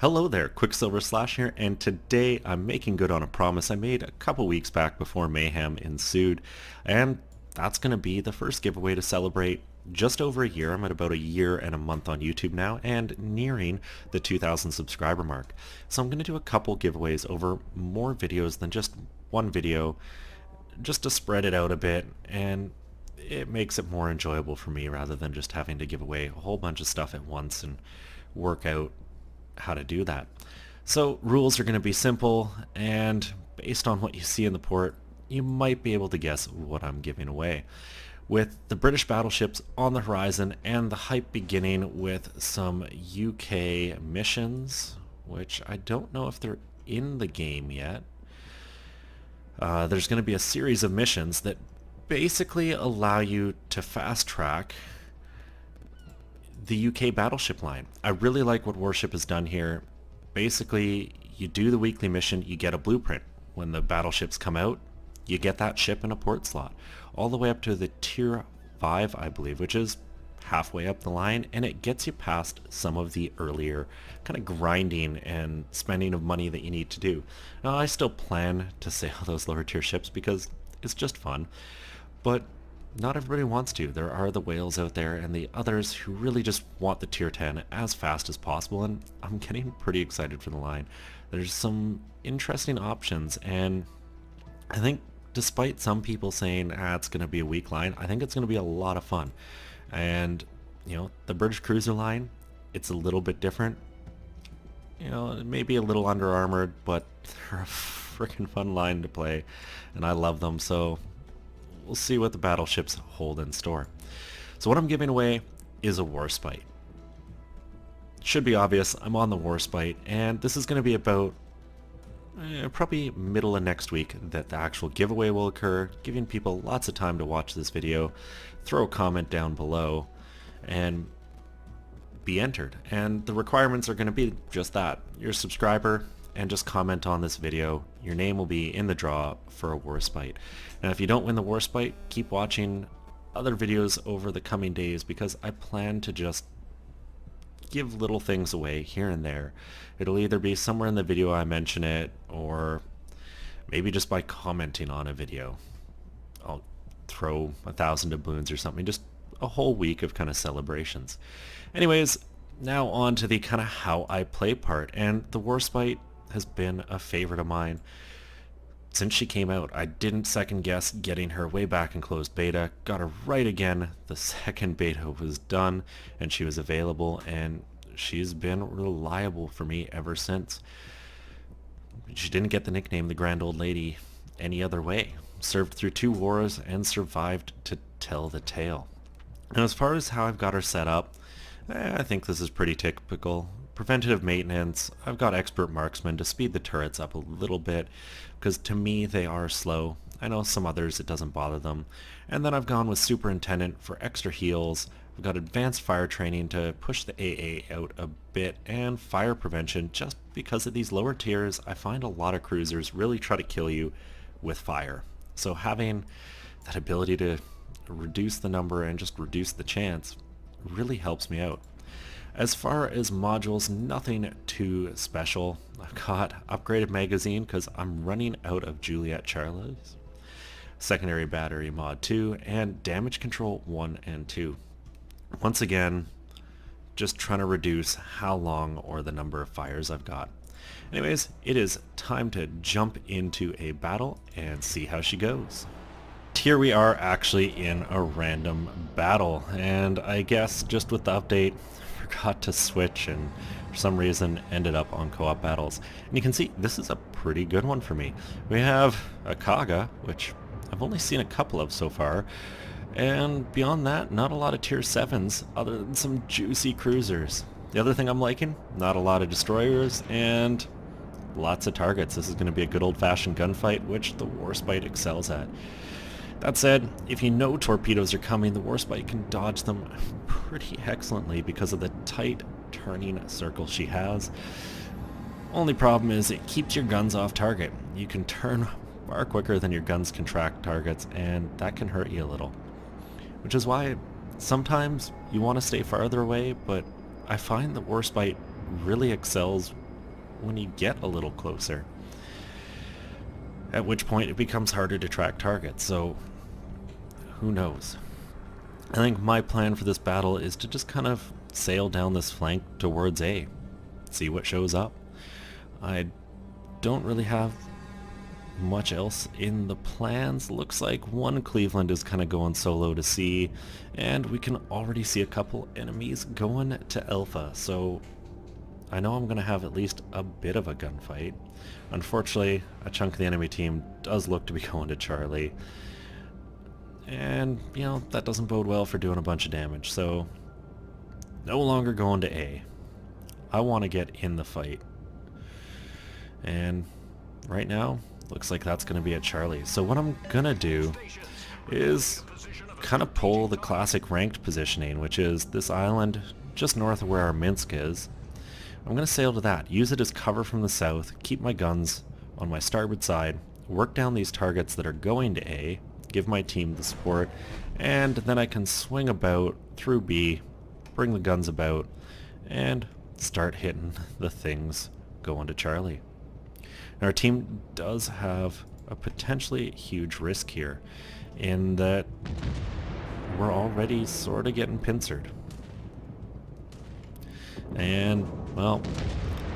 Hello there, Qckslvrslash here, and today I'm making good on a promise I made a couple weeks back before mayhem ensued, and that's going to be the first giveaway to celebrate just over a year. I'm at about a year and a month on YouTube now, and nearing the 2,000 subscriber mark. So I'm going to do a couple giveaways over more videos than just one video, just to spread it out a bit, and it makes it more enjoyable for me rather than just having to give away a whole bunch of stuff at once and work out how to do that. So rules are going to be simple, and based on what you see in the port, you might be able to guess what I'm giving away. With the British battleships on the horizon and the hype beginning with some UK missions, which I don't know if they're in the game yet, there's going to be a series of missions that basically allow you to fast track the UK battleship line. I really like what Warship has done here. Basically, you do the weekly mission, you get a blueprint. When the battleships come out, you get that ship in a port slot. All the way up to the tier 5, I believe, which is halfway up the line, and it gets you past some of the earlier kind of grinding and spending of money that you need to do. Now, I still plan to sail those lower tier ships because it's just fun, but not everybody wants to. There are the whales out there and the others who really just want the tier 10 as fast as possible, and I'm getting pretty excited for the line. There's some interesting options, and I think despite some people saying it's going to be a weak line, I think it's going to be a lot of fun. And you know, the British cruiser line, it's a little bit different. You know, maybe a little under armored, but they're a freaking fun line to play, and I love them. So we'll see what the battleships hold in store. So what I'm giving away is a Warspite. Should be obvious, I'm on the Warspite, and this is going to be about probably middle of next week that the actual giveaway will occur, giving people lots of time to watch this video, throw a comment down below, and be entered. And the requirements are going to be just that. You're a subscriber, and just comment on this video. Your name will be in the draw for a Warspite. Now if you don't win the Warspite, keep watching other videos over the coming days, because I plan to just give little things away here and there. It'll either be somewhere in the video I mention it, or maybe just by commenting on a video. I'll throw 1,000 doubloons or something, just a whole week of kind of celebrations. Anyways, now on to the kind of how I play part, and the Warspite has been a favorite of mine since she came out. I didn't second guess getting her way back in closed beta, got her right again the second beta was done and she was available, and she's been reliable for me ever since. She didn't get the nickname the Grand Old Lady any other way. Served through 2 wars and survived to tell the tale. Now as far as how I've got her set up, I think this is pretty typical. Preventative maintenance, I've got expert marksman to speed the turrets up a little bit, because to me they are slow. I know some others it doesn't bother them. And then I've gone with superintendent for extra heals. I've got advanced fire training to push the AA out a bit, and fire prevention just because at these lower tiers I find a lot of cruisers really try to kill you with fire. So having that ability to reduce the number and just reduce the chance really helps me out. As far as modules, nothing too special. I've got upgraded magazine because I'm running out of Juliet Charles, secondary battery mod 2, and damage control 1 and 2. Once again, just trying to reduce how long or the number of fires I've got. Anyways, it is time to jump into a battle and see how she goes. Here we are actually in a random battle, and I guess just with the update forgot to switch and for some reason ended up on co-op battles. And you can see this is a pretty good one for me. We have a Kaga, which I've only seen a couple of so far, and beyond that not a lot of tier 7s other than some juicy cruisers. The other thing I'm liking, not a lot of destroyers and lots of targets. This is going to be a good old-fashioned gunfight, which the Warspite excels at. That said, if you know torpedoes are coming, the Warspite can dodge them pretty excellently because of the tight turning circle she has. Only problem is it keeps your guns off target. You can turn far quicker than your guns can track targets, and that can hurt you a little. Which is why sometimes you want to stay farther away, but I find the Warspite really excels when you get a little closer. At which point it becomes harder to track targets, so who knows. I think my plan for this battle is to just kind of sail down this flank towards A, see what shows up. I don't really have much else in the plans. Looks like one Cleveland is kind of going solo to C, and we can already see a couple enemies going to Alpha, so I know I'm going to have at least a bit of a gunfight. Unfortunately, a chunk of the enemy team does look to be going to Charlie, and you know, that doesn't bode well for doing a bunch of damage, so no longer going to A. I want to get in the fight, and right now looks like that's going to be at Charlie. So what I'm going to do is kind of pull the classic ranked positioning, which is this island just north of where our Minsk is. I'm going to sail to that, use it as cover from the south, keep my guns on my starboard side, work down these targets that are going to A, give my team the support, and then I can swing about through B, bring the guns about, and start hitting the things going to Charlie. Now, our team does have a potentially huge risk here in that we're already sort of getting pincered. And, well,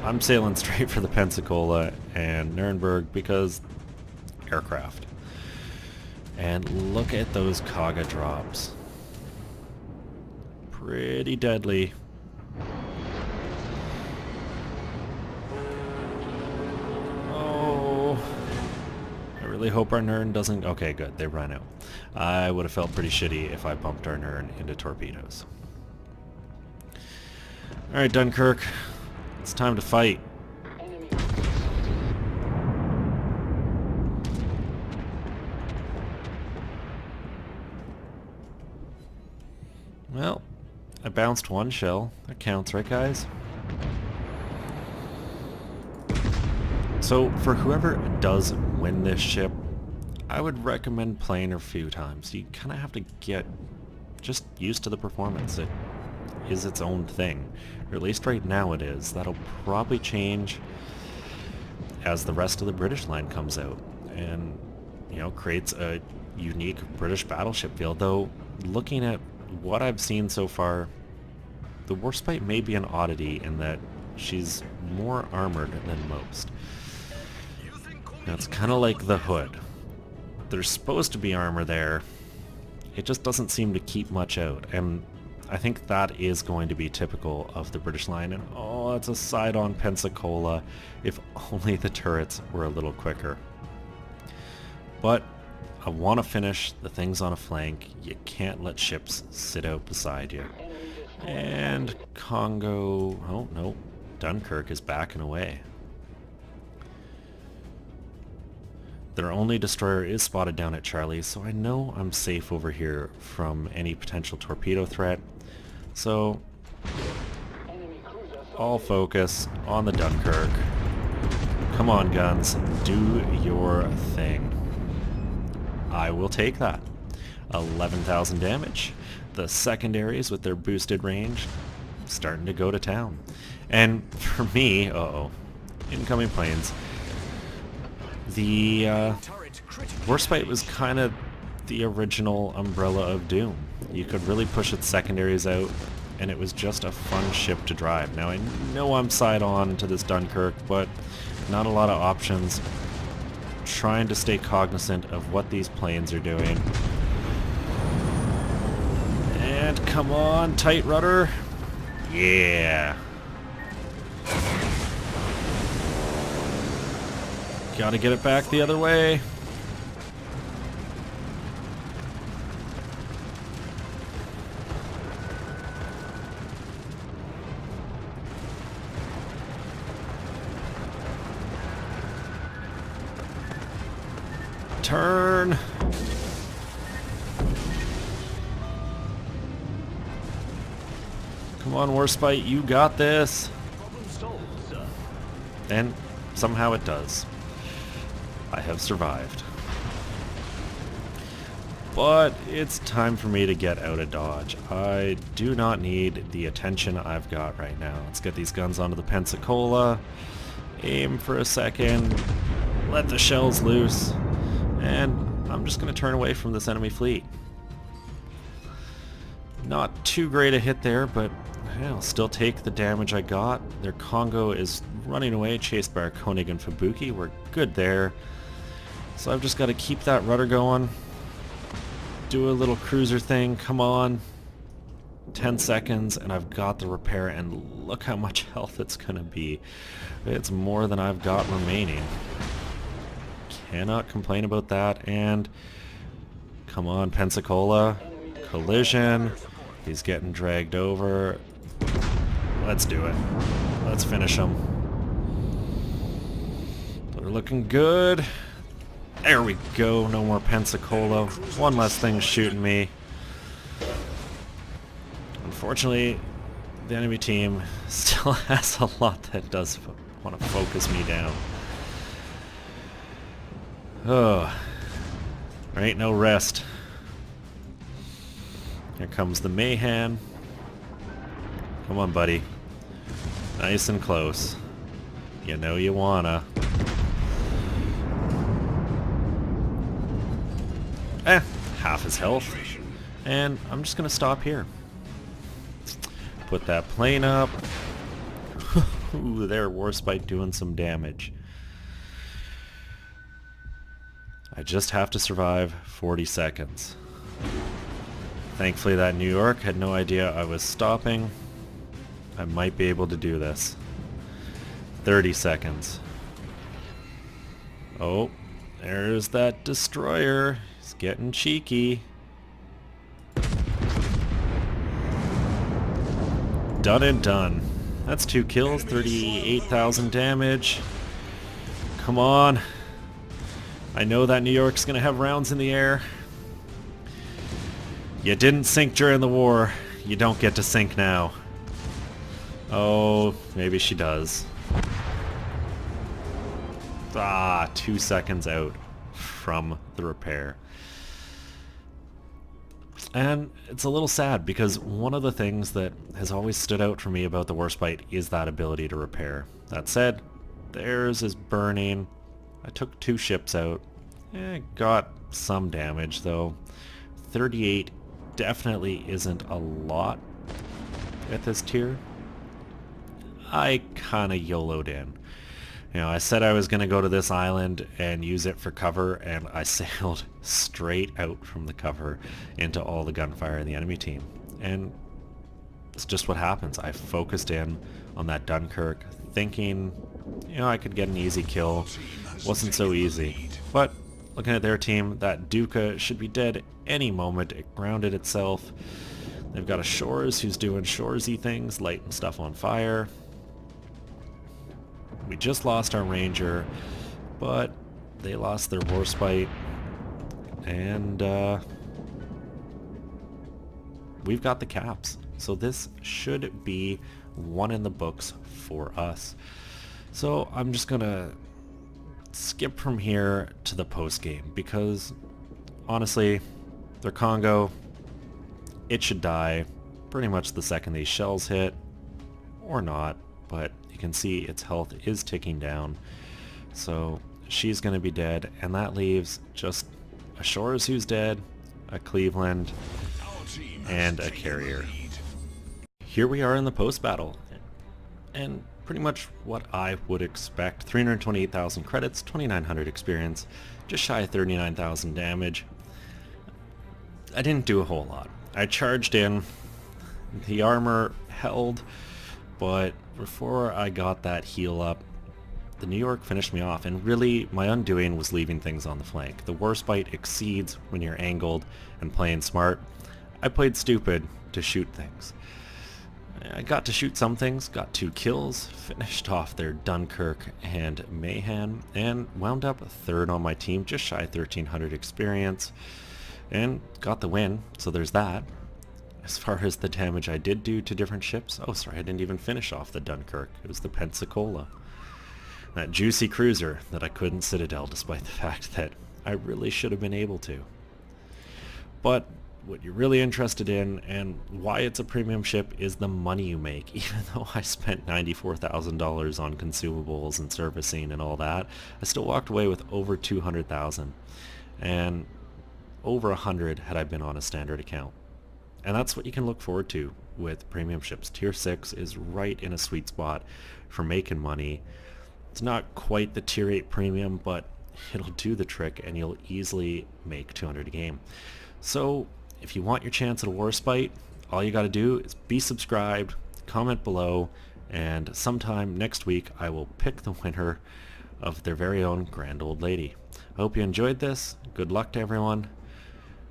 I'm sailing straight for the Pensacola and Nuremberg because aircraft. And look at those Kaga drops. Pretty deadly. Oh, I really hope our Nern doesn't... Okay, good, they ran out. I would have felt pretty shitty if I bumped our Nern into torpedoes. Alright, Dunkirk, it's time to fight. Well, I bounced one shell. That counts, right guys? So, for whoever does win this ship, I would recommend playing her a few times. You kind of have to get just used to the performance. It is its own thing. Or at least right now it is. That'll probably change as the rest of the British line comes out and, you know, creates a unique British battleship feel. Though, looking at what I've seen so far, the Warspite may be an oddity in that she's more armored than most. Now, it's kind of like the Hood. There's supposed to be armor there. It just doesn't seem to keep much out, and I think that is going to be typical of the British line. And oh, it's a side-on Pensacola. If only the turrets were a little quicker. But I want to finish the things on a flank. You can't let ships sit out beside you. And Congo... Oh, no. Dunkirk is backing away. Their only destroyer is spotted down at Charlie, so I know I'm safe over here from any potential torpedo threat. So, all focus on the Dunkirk. Come on, guns. Do your thing. I will take that. 11,000 damage. The secondaries with their boosted range starting to go to town. And for me, incoming planes. The Warspite was kind of the original umbrella of doom. You could really push its secondaries out, and it was just a fun ship to drive. Now I know I'm side on to this Dunkirk, but not a lot of options. Trying to stay cognizant of what these planes are doing. And come on, tight rudder. Yeah. Gotta get it back the other way. Turn. Come on, Warspite, you got this. And somehow it does. I have survived. But it's time for me to get out of Dodge. I do not need the attention I've got right now. Let's get these guns onto the Pensacola. aim for a second, let the shells loose, and I'm just going to turn away from this enemy fleet. Not too great a hit there, but I'll still take the damage I got. Their Congo is running away, chased by our Koenig and Fubuki. We're good there. So I've just got to keep that rudder going. Do a little cruiser thing, come on. 10 seconds and I've got the repair, and look how much health it's going to be. It's more than I've got remaining. Cannot complain about that. And come on, Pensacola. Collision. He's getting dragged over. Let's do it. Let's finish him. They're looking good. There we go. No more Pensacola. One less thing shooting me. Unfortunately, the enemy team still has a lot that does want to focus me down. Oh, there ain't no rest. Here comes the Mayhan. Come on, buddy. Nice and close. You know you wanna. Half his health. And I'm just gonna stop here. Put that plane up. Ooh, there, Warspite doing some damage. I just have to survive 40 seconds. Thankfully that New York had no idea I was stopping. I might be able to do this. 30 seconds. Oh, there's that destroyer. He's getting cheeky. Done and done. That's 2 kills, 38,000 damage. Come on. I know that New York's gonna have rounds in the air. You didn't sink during the war. You don't get to sink now. Oh, maybe she does. 2 seconds out from the repair. And it's a little sad because one of the things that has always stood out for me about the Warspite is that ability to repair. That said, theirs is burning. I took 2 ships out. Got some damage though. 38 definitely isn't a lot at this tier. I kinda YOLO'd in. You know, I said I was gonna go to this island and use it for cover, and I sailed straight out from the cover into all the gunfire in the enemy team. And it's just what happens. I focused in on that Dunkirk, thinking, you know, I could get an easy kill. Wasn't so easy. But looking at their team, that Duca should be dead any moment. It grounded itself. They've got a Shores who's doing Shoresy things, lighting stuff on fire. We just lost our Ranger, but they lost their Warspite, and we've got the caps. So this should be one in the books for us. So I'm just gonna skip from here to the post game because honestly, their Congo, it should die pretty much the second these shells hit, or not, but you can see its health is ticking down. So she's going to be dead, and that leaves just a Shores who's dead, a Cleveland, and a carrier. Here we are in the post-battle, and pretty much what I would expect. 328,000 credits, 2,900 experience, just shy of 39,000 damage. I didn't do a whole lot. I charged in, the armor held, but before I got that heal up, the New York finished me off, and really my undoing was leaving things on the flank. The Warspite exceeds when you're angled and playing smart. I played stupid to shoot things. I got to shoot some things, got 2 kills, finished off their Dunkirk and Mayhem, and wound up 3rd on my team, just shy of 1,300 experience, and got the win, so there's that. As far as the damage I did do to different ships, oh sorry, I didn't even finish off the Dunkirk. It was the Pensacola. That juicy cruiser that I couldn't Citadel despite the fact that I really should have been able to. But what you're really interested in and why it's a premium ship is the money you make. Even though I spent $94,000 on consumables and servicing and all that, I still walked away with over 200,000 and over 100 had I been on a standard account. And that's what you can look forward to with premium ships. Tier 6 is right in a sweet spot for making money. It's not quite the Tier 8 premium, but it'll do the trick and you'll easily make 200 a game. So if you want your chance at a Warspite, all you got to do is be subscribed, comment below, and sometime next week I will pick the winner of their very own Grand Old Lady. I hope you enjoyed this. Good luck to everyone.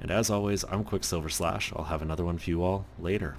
And as always, I'm Qckslvrslash. I'll have another one for you all later.